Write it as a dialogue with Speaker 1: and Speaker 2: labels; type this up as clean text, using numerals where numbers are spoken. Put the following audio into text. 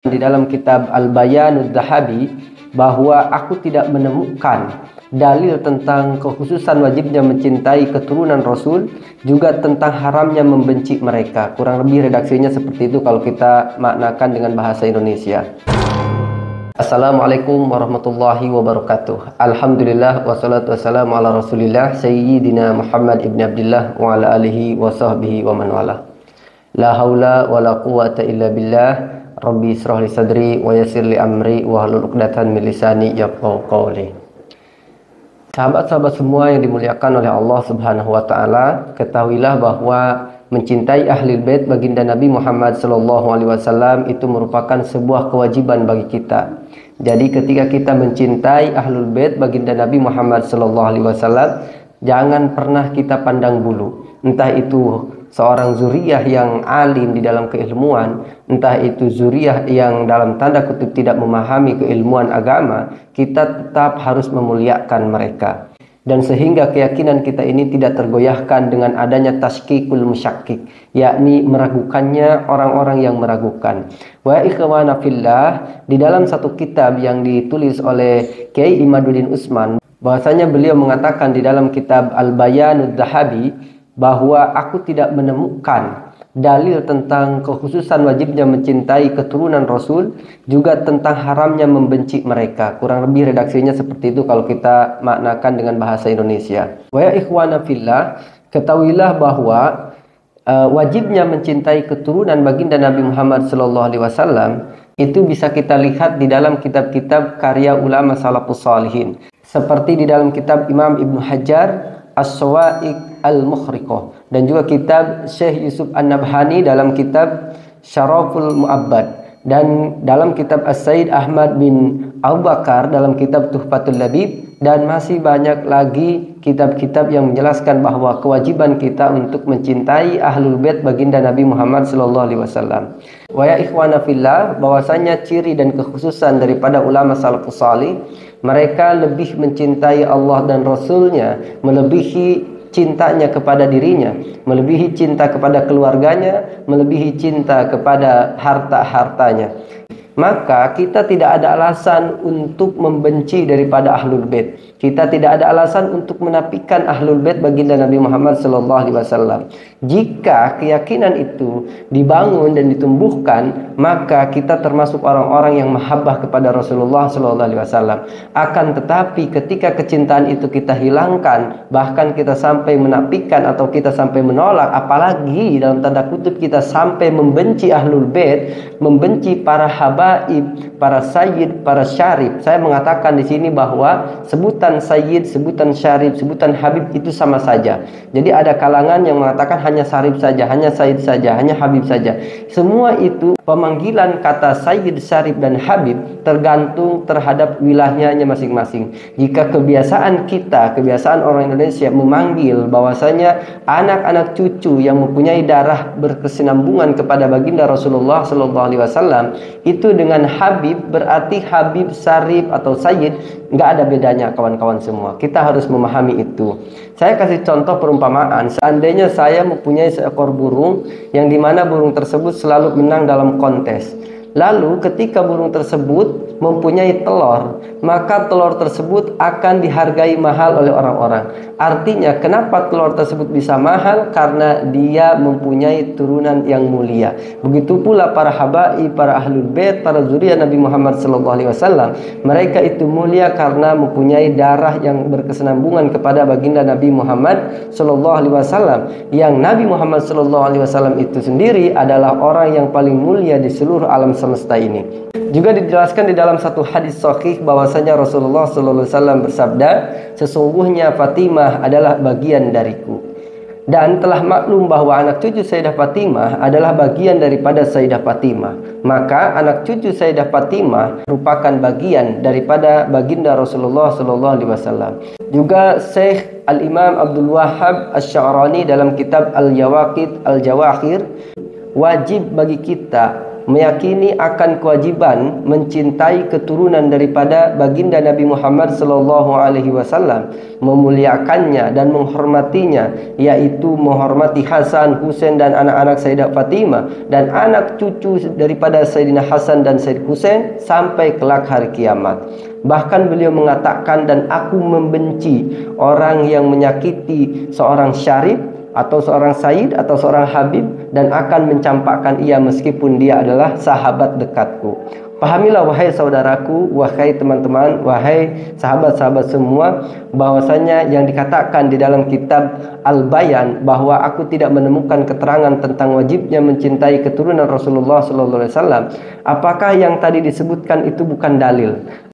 Speaker 1: Di dalam kitab Al-Bayanud Dhahabi bahwa aku tidak menemukan dalil tentang kekhususan wajibnya mencintai keturunan Rasul, juga tentang haramnya membenci mereka. Kurang lebih redaksinya seperti itu kalau kita maknakan dengan bahasa Indonesia. Assalamualaikum warahmatullahi wabarakatuh. Alhamdulillah wassalatu wassalamu ala Rasulillah Sayyidina Muhammad ibn Abdullah wa ala alihi wa sahbihi wa man wala. La haula wa la quwata illa billah. Rabbi israh li sadri wa yassir li amri wa hlul 'uqdatam min lisani yafqahu qawli. Sahabat-sahabat semua yang dimuliakan oleh Allah Subhanahu wa taala, ketahuilah bahwa mencintai Ahlul Bait baginda Nabi Muhammad sallallahu alaihi wasallam itu merupakan sebuah kewajiban bagi kita. Jadi ketika kita mencintai Ahlul Bait baginda Nabi Muhammad sallallahu alaihi wasallam, jangan pernah kita pandang bulu. Entah itu seorang zuriyah yang alim di dalam keilmuan, entah itu zuriyah yang dalam tanda kutip tidak memahami keilmuan agama, kita tetap harus memuliakan mereka. Dan sehingga keyakinan kita ini tidak tergoyahkan dengan adanya tasykikul musyakkik, yakni meragukannya orang-orang yang meragukan. Wa ikhwana fillah, di dalam satu kitab yang ditulis oleh Kiai Imaduddin Utsman, bahwasanya beliau mengatakan di dalam kitab Al-Bayanud Dhahabi bahwa aku tidak menemukan dalil tentang kekhususan wajibnya mencintai keturunan Rasul, juga tentang haramnya membenci mereka. Kurang lebih redaksinya seperti itu kalau kita maknakan dengan bahasa Indonesia. Wa ya ikhwana fillah, ketahuilah bahwa wajibnya mencintai keturunan baginda Nabi Muhammad SAW itu bisa kita lihat di dalam kitab-kitab karya ulama salafus salihin, seperti di dalam kitab Imam Ibnu Hajar As-Sawa'iq Al-Mukhriqah, dan juga kitab Syekh Yusuf An-Nabhani dalam kitab Syaraful Mu'abbad, dan dalam kitab As-Said Ahmad bin Abu Bakar dalam kitab Tuhfatul Labib, dan masih banyak lagi kitab-kitab yang menjelaskan bahwa kewajiban kita untuk mencintai Ahlul Bait baginda Nabi Muhammad SAW. Wa ya ikhwana fillah, bahwasanya ciri dan kekhususan daripada ulama salafus salih, mereka lebih mencintai Allah dan Rasulnya melebihi cintanya kepada dirinya, melebihi cinta kepada keluarganya, melebihi cinta kepada harta-hartanya. Maka kita tidak ada alasan untuk membenci daripada Ahlul Bait. Kita tidak ada alasan untuk menafikan Ahlul Bait baginda Nabi Muhammad SAW. Jika keyakinan itu dibangun dan ditumbuhkan, maka kita termasuk orang-orang yang mahabbah kepada Rasulullah SAW. Akan tetapi ketika kecintaan itu kita hilangkan, bahkan kita sampai menafikan atau kita sampai menolak, apalagi dalam tanda kutip kita sampai membenci Ahlul Bait, membenci para habaib, para sayyid, para syarif. Saya mengatakan di sini bahwa sebutan sayyid, sebutan syarif, sebutan habib itu sama saja. Jadi ada kalangan yang mengatakan hanya syarif saja, hanya sayyid saja, hanya habib saja. Semua itu pemanggilan kata sayyid, syarif, dan habib tergantung terhadap wilayahnya masing-masing. Jika kebiasaan kita, kebiasaan orang Indonesia memanggil bahwasanya anak-anak cucu yang mempunyai darah berkesinambungan kepada baginda Rasulullah SAW itu dengan habib, berarti habib, syarif, atau sayyid, nggak ada bedanya kawan-kawan semua. Kita harus memahami itu. Saya kasih contoh perumpamaan. Seandainya saya mempunyai seekor burung yang dimana burung tersebut selalu menang dalam kontes. Lalu ketika burung tersebut mempunyai telur, maka telur tersebut akan dihargai mahal oleh orang-orang. Artinya kenapa telur tersebut bisa mahal? Karena dia mempunyai turunan yang mulia. Begitu pula para habaib, para Ahlul Bait, para zuriyah Nabi Muhammad SAW. Mereka itu mulia karena mempunyai darah yang berkesinambungan kepada baginda Nabi Muhammad SAW. Yang Nabi Muhammad SAW itu sendiri adalah orang yang paling mulia di seluruh alam semesta ini. Juga dijelaskan di dalam satu hadis sahih bahwasanya Rasulullah SAW bersabda, sesungguhnya Fatimah adalah bagian dariku. Dan telah maklum bahwa anak cucu Sayyidah Fatimah adalah bagian daripada Sayyidah Fatimah. Maka anak cucu Sayyidah Fatimah merupakan bagian daripada baginda Rasulullah SAW. Juga Syekh Al-Imam Abdul Wahhab Asy-Sya'rani dalam kitab Al-Yawaqid Al-Jawahir, wajib bagi kita meyakini akan kewajiban mencintai keturunan daripada baginda Nabi Muhammad sallallahu alaihi wasallam, memuliakannya dan menghormatinya, yaitu menghormati Hasan, Husain dan anak-anak Sayyidah Fatimah dan anak cucu daripada Sayyidina Hasan dan Sayyid Husain sampai kelak hari kiamat. Bahkan beliau mengatakan, dan aku membenci orang yang menyakiti seorang syarif atau seorang sayyid atau seorang habib dan akan mencampakkan ia meskipun dia adalah sahabat dekatku. Pahamilah wahai saudaraku, wahai teman-teman, wahai sahabat-sahabat semua, bahwasanya yang dikatakan di dalam kitab Al-Bayan bahwa aku tidak menemukan keterangan tentang wajibnya mencintai keturunan Rasulullah sallallahu alaihi wasallam. Apakah yang tadi disebutkan itu bukan dalil?